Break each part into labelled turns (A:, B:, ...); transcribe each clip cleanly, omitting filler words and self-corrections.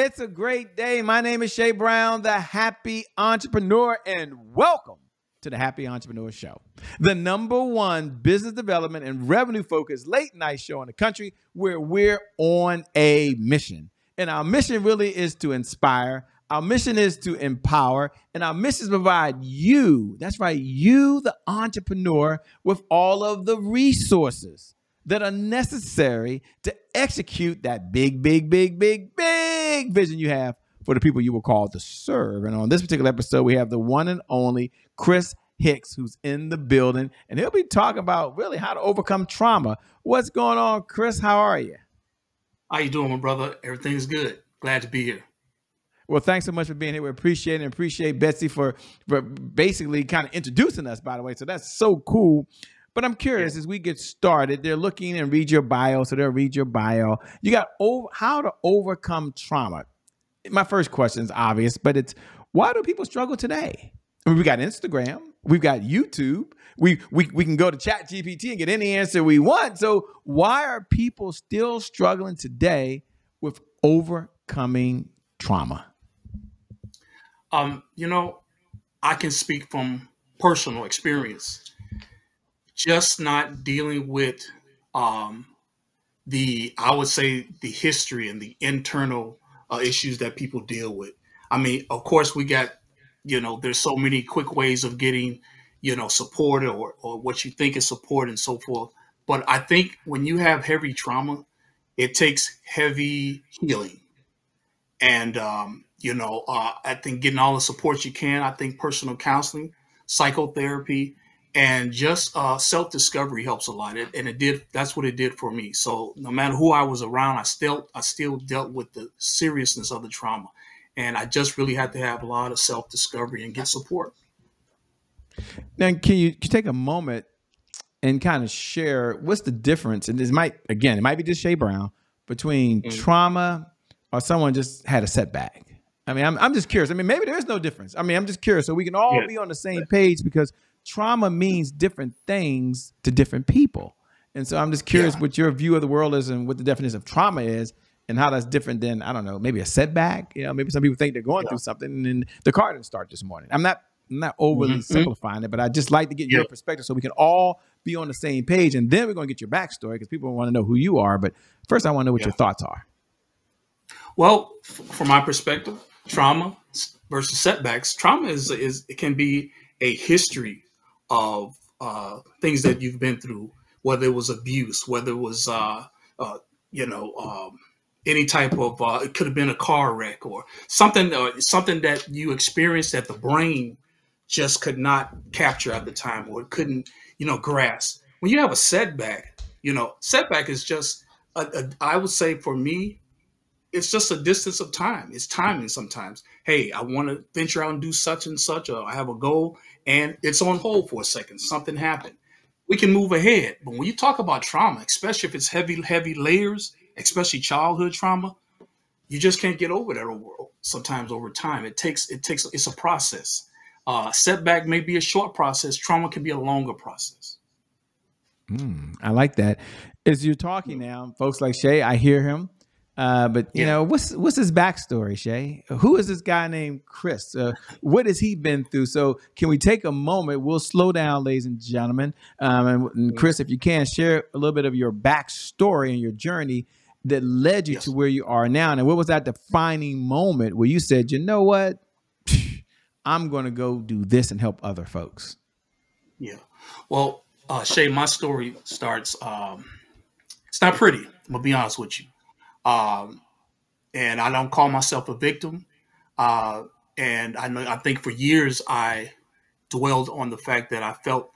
A: It's a great day. My name is Shay Brown, the Happy Entrepreneur, and welcome to the Happy Entrepreneur Show, the #1 business development and revenue focused late night show in the country where we're on a mission. And our mission really is to inspire. Our mission is to empower, and our mission is to provide you, that's right, you, the entrepreneur, with all of the resources that are necessary to execute that big vision you have for the people you were called to serve. And on this particular episode, we have the one and only Chris Hicks, who's in the building, and he'll be talking about really how to overcome trauma. What's going on, Chris? How are you?
B: How you doing, my brother? Everything's good. Glad to be here.
A: Well, thanks so much for being here. We appreciate it, and appreciate Betsy for basically kind of introducing us, by the way. So that's so cool. But I'm curious, as we get started, they're looking and read your bio, so they'll read your bio. You got how to overcome trauma. My first question is obvious, but it's why do people struggle today? I mean, we got Instagram, we've got YouTube, we can go to ChatGPT and get any answer we want. So why are people still struggling today with overcoming trauma?
B: I can speak from personal experience. Just not dealing with I would say the history and the internal issues that people deal with. I mean, of course, we got, there's so many quick ways of getting, support or what you think is support and so forth. But I think when you have heavy trauma, it takes heavy healing. And, I think getting all the support you can, I think personal counseling, psychotherapy, and just self-discovery helps a lot. That's what it did for me. So no matter who I was around, I still dealt with the seriousness of the trauma. And I just really had to have a lot of self-discovery and get support.
A: Now, can you take a moment and kind of share what's the difference? And it might be just Shay Brown between trauma or someone just had a setback. I mean, I'm just curious. I mean, maybe there is no difference. I mean, I'm just curious. So we can all be on the same page because trauma means different things to different people. And so I'm just curious what your view of the world is and what the definition of trauma is and how that's different than, I don't know, maybe a setback. Maybe some people think they're going through something and the car didn't start this morning. I'm not overly simplifying it, but I just like to get your perspective so we can all be on the same page. And then we're going to get your backstory because people want to know who you are. But first, I want to know what your thoughts are.
B: Well, from my perspective, trauma versus setbacks, trauma it can be a history of things that you've been through, whether it was abuse, whether it was, any type of, it could have been a car wreck or something that you experienced that the brain just could not capture at the time or it couldn't, grasp. When you have a setback, setback is just, I would say for me, it's just a distance of time. It's timing sometimes. Hey, I want to venture out and do such and such, or I have a goal and it's on hold for a second. Something happened. We can move ahead. But when you talk about trauma, especially if it's heavy layers, especially childhood trauma, you just can't get over that sometimes over time. It's a process. Setback may be a short process. Trauma can be a longer process.
A: I like that. As you're talking now, folks like Shay, I hear him. But what's his backstory, Shay? Who is this guy named Chris? What has he been through? So can we take a moment? We'll slow down, ladies and gentlemen. And Chris, if you can, share a little bit of your backstory and your journey that led you to where you are now. And what was that defining moment where you said, you know what? I'm going to go do this and help other folks.
B: Yeah. Well, Shay, my story starts, it's not pretty. I'm going to be honest with you. And I don't call myself a victim. And I think for years I dwelled on the fact that I felt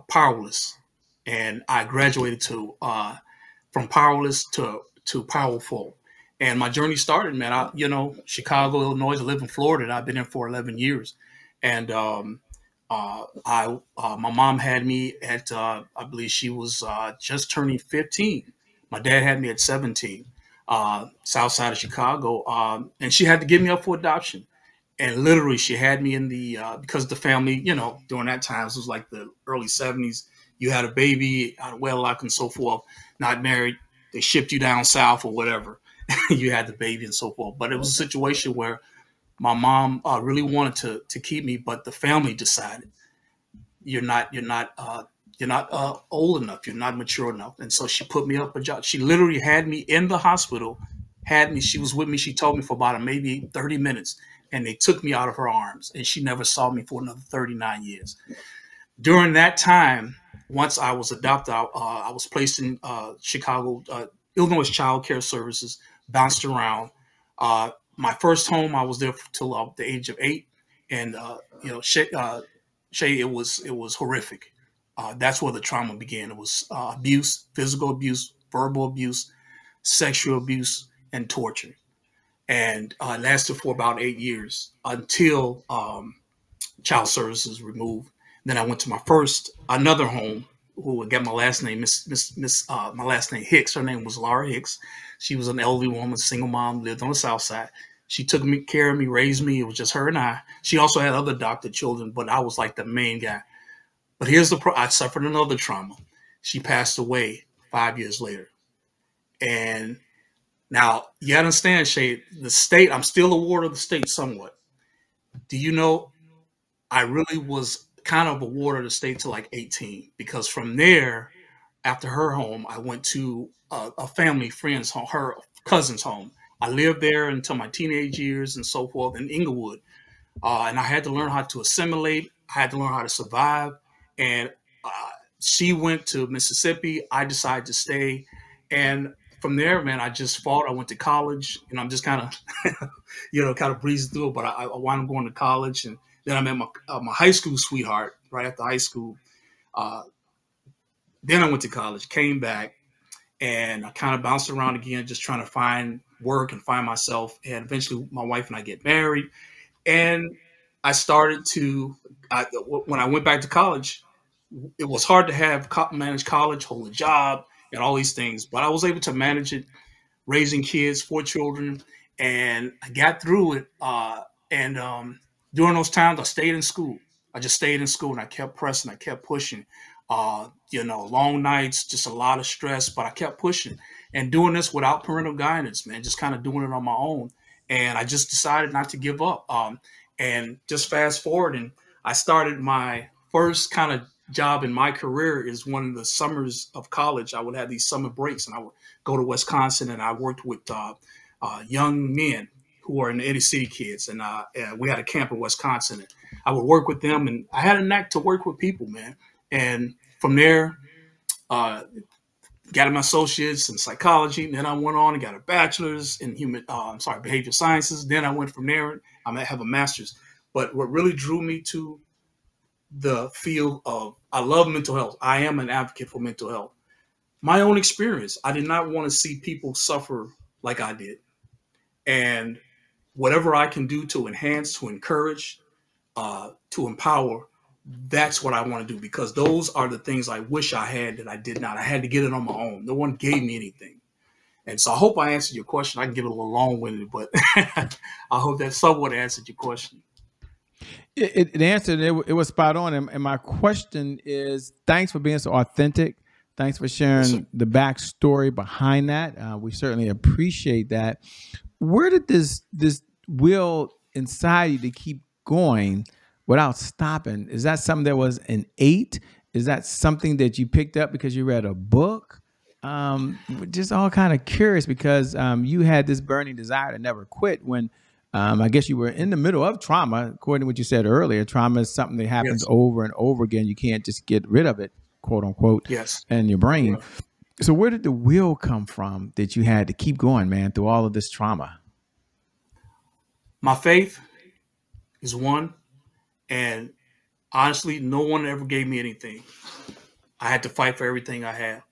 B: powerless, and I graduated from powerless to powerful. And my journey started, man. Chicago, Illinois. I live in Florida. And I've been there for 11 years, and my mom had me at I believe she was just turning 15. My dad had me at 17. South side of Chicago, and she had to give me up for adoption. And literally, she had me in the because the family, during that time, it was like the early 70s. You had a baby out of wedlock and so forth, not married. They shipped you down south or whatever. you had the baby and so forth. But it was a situation where my mom really wanted to keep me, but the family decided you're not old enough, you're not mature enough, and so she put me up a job. She literally had me in the hospital, had me. She was with me. She told me for about maybe 30 minutes, and they took me out of her arms, and she never saw me for another 39 years. During that time, once I was adopted, I was placed in Chicago, Illinois Child Care Services, bounced around. My first home, I was there till the age of 8, and Shay, it was horrific. That's where the trauma began. It was abuse, physical abuse, verbal abuse, sexual abuse, and torture, and it lasted for about 8 years until child services removed. Then I went to my another home, who would get my last name, my last name Hicks. Her name was Laura Hicks. She was an elderly woman, single mom, lived on the South Side. She took care of me, raised me. It was just her and I. She also had other adopted children, but I was like the main guy. But here's I suffered another trauma. She passed away 5 years later. And now, you understand, Shay, the state, I'm still a ward of the state somewhat. Do you know, I really was kind of a ward of the state till like 18, because from there, after her home, I went to a family friend's home, her cousin's home. I lived there until my teenage years and so forth in Inglewood. And I had to learn how to assimilate. I had to learn how to survive. And she went to Mississippi. I decided to stay. And from there, man, I just fought. I went to college, and I'm just kind of, kind of breezing through it. But I wound up going to college, and then I met my high school sweetheart right after high school. Then I went to college, came back, and I kind of bounced around again, just trying to find work and find myself. And eventually, my wife and I get married, and I started to. When I went back to college, it was hard to manage college, hold a job, and all these things, but I was able to manage it, raising kids, 4 children, and I got through it. During those times, I stayed in school. I just stayed in school, and I kept pressing. I kept pushing. Long nights, just a lot of stress, but I kept pushing and doing this without parental guidance, man, just kind of doing it on my own. And I just decided not to give up. And just fast forward, and I started my first kind of job in my career is one of the summers of college. I would have these summer breaks, and I would go to Wisconsin, and I worked with young men who are in the inner city kids. And we had a camp in Wisconsin. And I would work with them, and I had a knack to work with people, man. And from there, got my associates in psychology. And then I went on and got a bachelor's in behavioral sciences. Then I went from there. I have a master's. But what really drew me to the field of, I love mental health. I am an advocate for mental health. My own experience, I did not want to see people suffer like I did. And whatever I can do to enhance, to encourage, to empower, that's what I want to do, because those are the things I wish I had that I did not. I had to get it on my own. No one gave me anything. And so I hope I answered your question. I can get a little long-winded, but I hope that somewhat answered your question.
A: It answered. It was spot on. And my question is, thanks for being so authentic. Thanks for sharing the backstory behind that. We certainly appreciate that. Where did this will inside you to keep going without stopping? Is that something that was innate? Is that something that you picked up because you read a book? Just all kind of curious, because you had this burning desire to never quit when I guess you were in the middle of trauma. According to what you said earlier, trauma is something that happens over and over again. You can't just get rid of it, quote unquote, in your brain. Right. So where did the will come from that you had to keep going, man, through all of this trauma?
B: My faith is one. And honestly, no one ever gave me anything. I had to fight for everything I had.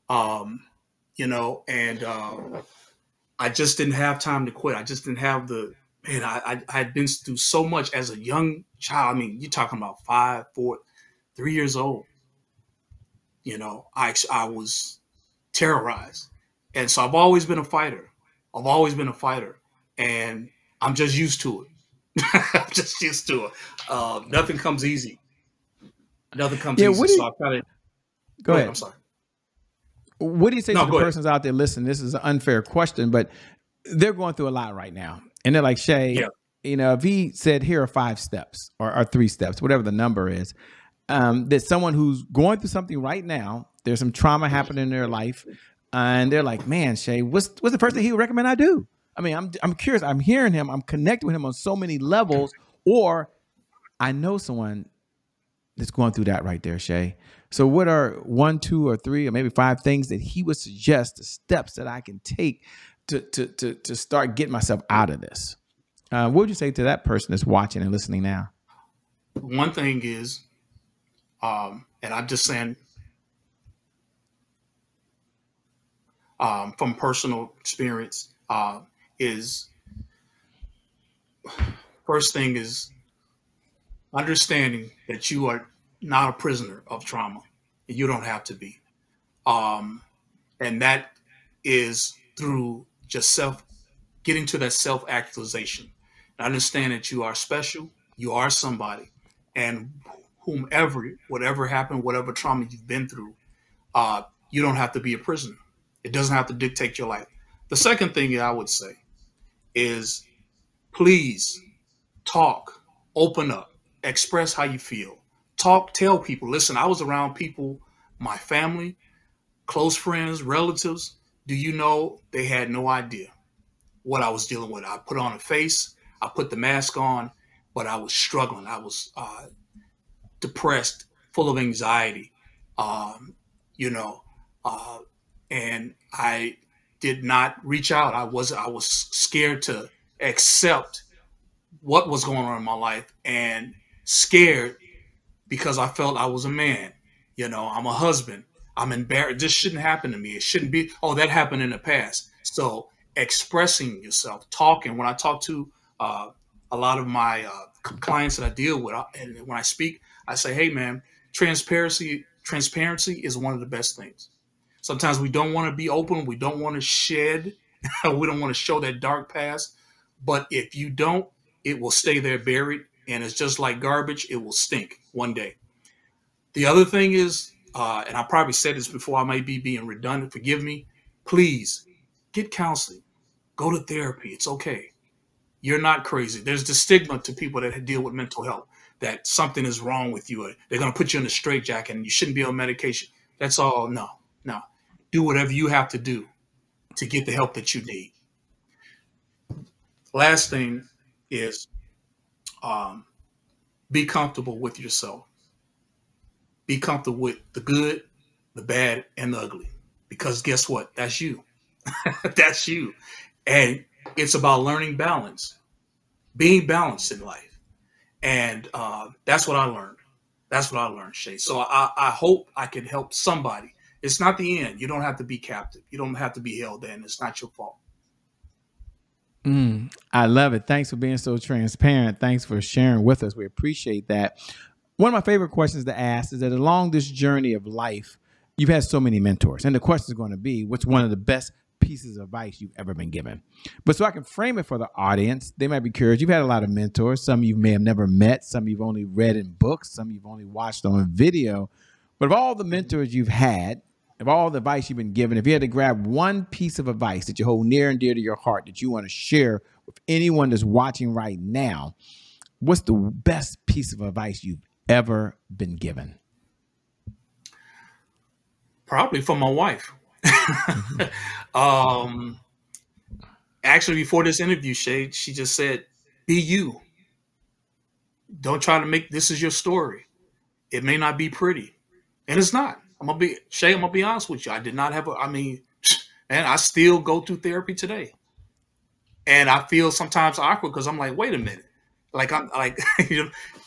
B: I just didn't have time to quit. I just didn't have I had been through so much as a young child. I mean, you're talking about 5, 4, 3 years old. I was terrorized. And so I've always been a fighter. And I'm just used to it. I'm just used to it. Nothing comes easy. Nothing comes easy. So I kind of
A: go ahead.
B: I'm sorry.
A: What do you say to the persons out there listening? This is an unfair question, but they're going through a lot right now. And they're like, Shay,
B: Yeah.
A: if he said, here are 5 steps or 3 steps, whatever the number is, that someone who's going through something right now, there's some trauma happening in their life, and they're like, man, Shay, what's the first thing he would recommend I do? I mean, I'm curious. I'm hearing him. I'm connecting with him on so many levels, or I know someone that's going through that right there, Shay. So what are 1, 2, or 3, or maybe 5 things that he would suggest, the steps that I can take to start getting myself out of this? What would you say to that person that's watching and listening now?
B: One thing is, and I'm just saying from personal experience, is first thing is understanding that you are not a prisoner of trauma. You don't have to be. And that is through just getting to that self-actualization. Understand that you are special, you are somebody, and whatever happened, whatever trauma you've been through, you don't have to be a prisoner. It doesn't have to dictate your life. The second thing I would say is please talk, open up, express how you feel. Talk, tell people, listen, I was around people, my family, close friends, relatives. Do you know they had no idea what I was dealing with? I put on a face, I put the mask on, but I was struggling. I was depressed, full of anxiety, and I did not reach out. I was scared to accept what was going on in my life, and scared because I felt I was a man. I'm a husband. I'm embarrassed. This shouldn't happen to me. It shouldn't be. Oh, that happened in the past. So expressing yourself, talking. When I talk to a lot of my clients that I deal with, and when I speak, I say, hey, man, transparency is one of the best things. Sometimes we don't want to be open. We don't want to shed. We don't want to show that dark past. But if you don't, it will stay there buried. And it's just like garbage. It will stink one day. The other thing is, and I probably said this before, I might be being redundant. Forgive me. Please get counseling. Go to therapy. It's okay. You're not crazy. There's the stigma to people that deal with mental health that something is wrong with you. Or they're going to put you in a straitjacket and you shouldn't be on medication. That's all. No. Do whatever you have to do to get the help that you need. Last thing is be comfortable with yourself. Be comfortable with the good, the bad, and the ugly. Because guess what? That's you. That's you. And it's about learning balance, being balanced in life. And that's what I learned. That's what I learned, Shay. So I hope I can help somebody. It's not the end. You don't have to be captive. You don't have to be held in. It's not your fault.
A: I love it. Thanks for being so transparent. Thanks for sharing with us. We appreciate that. One of my favorite questions to ask is that along this journey of life, you've had so many mentors. And the question is going to be, what's one of the best pieces of advice you've ever been given? But so I can frame it for the audience, they might be curious. You've had a lot of mentors. Some you may have never met. Some you've only read in books. Some you've only watched on video. But of all the mentors you've had, of all the advice you've been given, if you had to grab one piece of advice that you hold near and dear to your heart that you want to share with anyone that's watching right now, what's the best piece of advice you've ever been given?
B: Probably from my wife. Actually, before this interview, Shay, she just said, be you. Don't try to make this is your story. It may not be pretty. And it's not. I'm gonna be honest with you. I did not have and I still go through therapy today. And I feel sometimes awkward because I'm like, wait a minute. Like I'm like,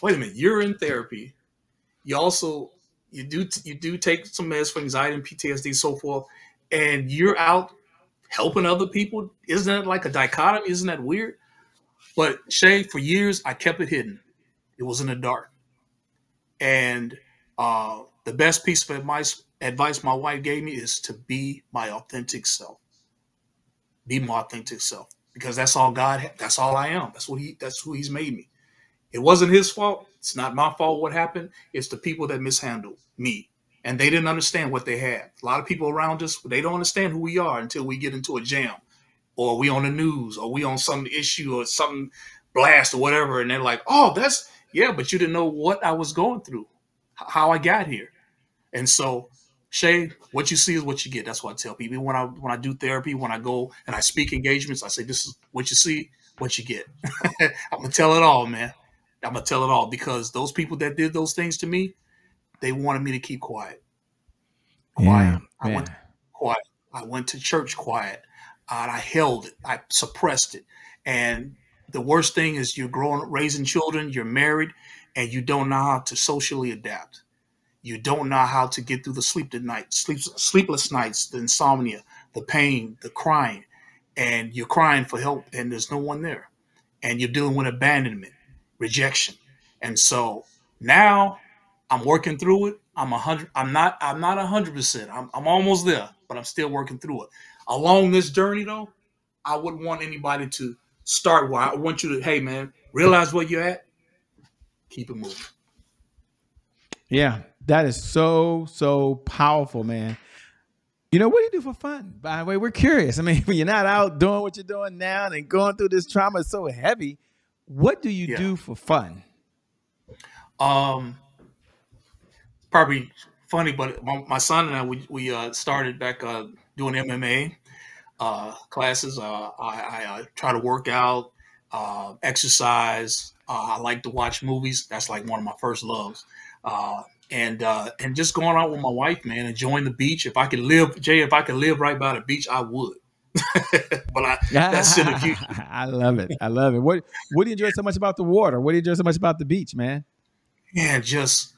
B: wait a minute, you're in therapy. You do take some meds for anxiety and PTSD, so forth, and you're out helping other people. Isn't that like a dichotomy? Isn't that weird? But Shay, for years I kept it hidden. It was in the dark. And the best piece of advice my wife gave me is to be my authentic self. Be my authentic self, because that's all that's all I am. That's who he's made me. It wasn't his fault. It's not my fault what happened. It's the people that mishandled me. And they didn't understand what they had. A lot of people around us, they don't understand who we are until we get into a jam. or we on the news, or we on some issue or some blast or whatever, and they're like, "Oh, that's yeah," but you didn't know what I was going through, how I got here. And so, Shay, what you see is what you get. That's what I tell people when I do therapy, when I go and I speak engagements. I say, "This is what you see, what you get." I'm gonna tell it all, man. I'm gonna tell it all because those people that did those things to me, they wanted me to keep quiet.
A: Yeah,
B: Quiet. I went quiet. I went to church quiet. I held it. I suppressed it. And the worst thing is you're growing, raising children. You're married, and you don't know how to socially adapt. You don't know how to get through the sleepless nights, the insomnia, the pain, the crying, and you're crying for help, and there's no one there, and you're dealing with abandonment, rejection, and so now I'm working through it. I'm 100. I'm not 100%. I'm almost there, but I'm still working through it. Along this journey, though, I wouldn't want anybody to start where I want you to. Hey, man, realize where you're at. Keep it moving.
A: Yeah, that is so powerful, man. You know, what do you do for fun? By the way, we're curious. I mean, when you're not out doing what you're doing now and going through this trauma is so heavy, what do you do for fun?
B: Probably funny, but my son and I, we started back doing MMA classes. I try to work out, exercise. I like to watch movies. That's like one of my first loves. And just going out with my wife, man, enjoying the beach. If I could live right by the beach, I would. But that's in the future.
A: I love it. I love it. What do you enjoy so much about the water? What do you enjoy so much about the beach, man?
B: Yeah, just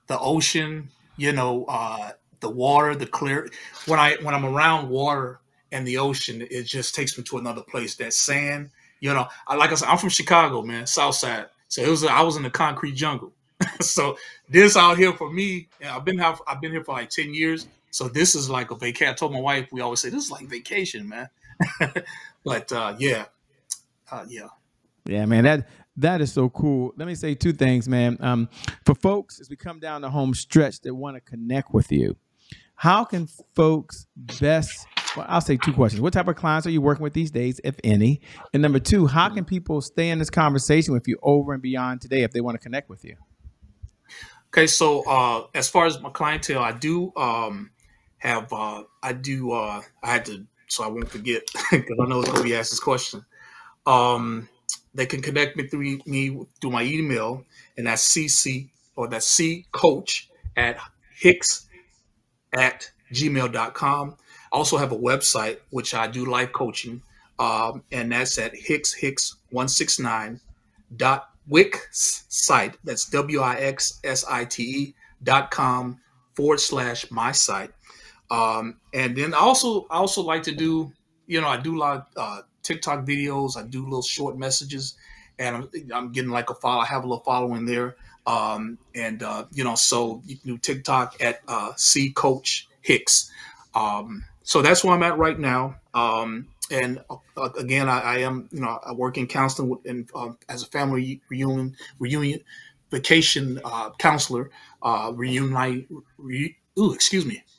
B: the ocean, the water, the clear. When I'm around water and the ocean, it just takes me to another place. That sand, like I said, I'm from Chicago, man, South Side. So I was in the concrete jungle. So this out here for me, I've been here for like 10 years. So this is like a vacation. I told my wife, we always say this is like vacation, man. But yeah.
A: Yeah, man, that is so cool. Let me say two things, man. For folks, as we come down the home stretch that want to connect with you, how can folks best? Well, I'll say two questions. What type of clients are you working with these days, if any? And number two, how can people stay in this conversation with you over and beyond today if they want to connect with you?
B: Okay, so as far as my clientele, I do so I won't forget because I know it's going to be asked this question. They can connect me through my email, and that's ccoach at hicks@gmail.com. I also have a website, which I do life coaching, and that's at Wixsite. That's WIXSITE.com/my site. And then I also like to do, I do a lot of TikTok videos. I do little short messages, and I'm getting like a follow. I have a little following there. So you can do TikTok at C Coach Hicks. So that's where I'm at right now. And again, I am, I work in counseling as a family reunion vacation counselor,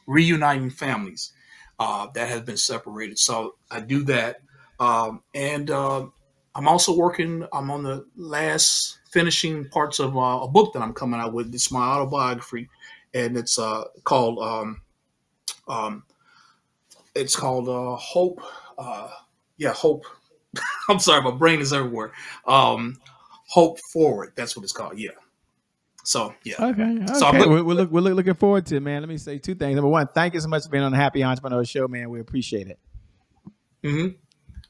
B: reuniting families that have been separated. So I do that. And I'm also working, I'm on the last finishing parts of a book that I'm coming out with. It's my autobiography, and it's called Hope. Hope. I'm sorry, my brain is everywhere. Hope Forward. That's what it's called. Yeah. So yeah.
A: Okay. So we're looking forward to it, man. Let me say two things. Number one, thank you so much for being on the Happy Entrepreneur Show, man. We appreciate it.
B: Mm-hmm.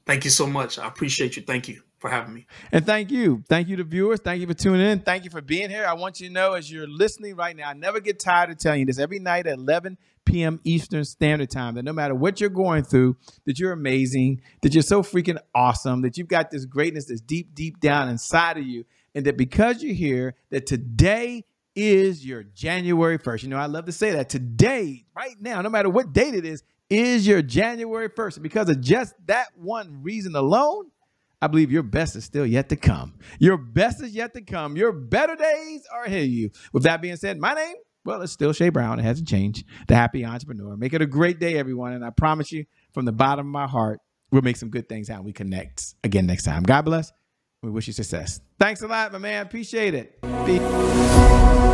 B: Thank you so much. I appreciate you. Thank you for having me.
A: And thank you to viewers. Thank you for tuning in. Thank you for being here. I want you to know, as you're listening right now, I never get tired of telling you this every night at 11 p.m. Eastern Standard Time, that no matter what you're going through, that you're amazing, that you're so freaking awesome, that you've got this greatness that's deep, deep down inside of you, and that because you're here, that today is your January 1st. I love to say that. Today, right now, no matter what date it is your January 1st. And because of just that one reason alone, I believe your best is still yet to come. Your best is yet to come. Your better days are ahead of you. With that being said, my name, well, it's still Shay Brown. It hasn't changed. The Happy Entrepreneur. Make it a great day, everyone. And I promise you, from the bottom of my heart, we'll make some good things happen. We connect again next time. God bless. We wish you success. Thanks a lot, my man. Appreciate it. Peace.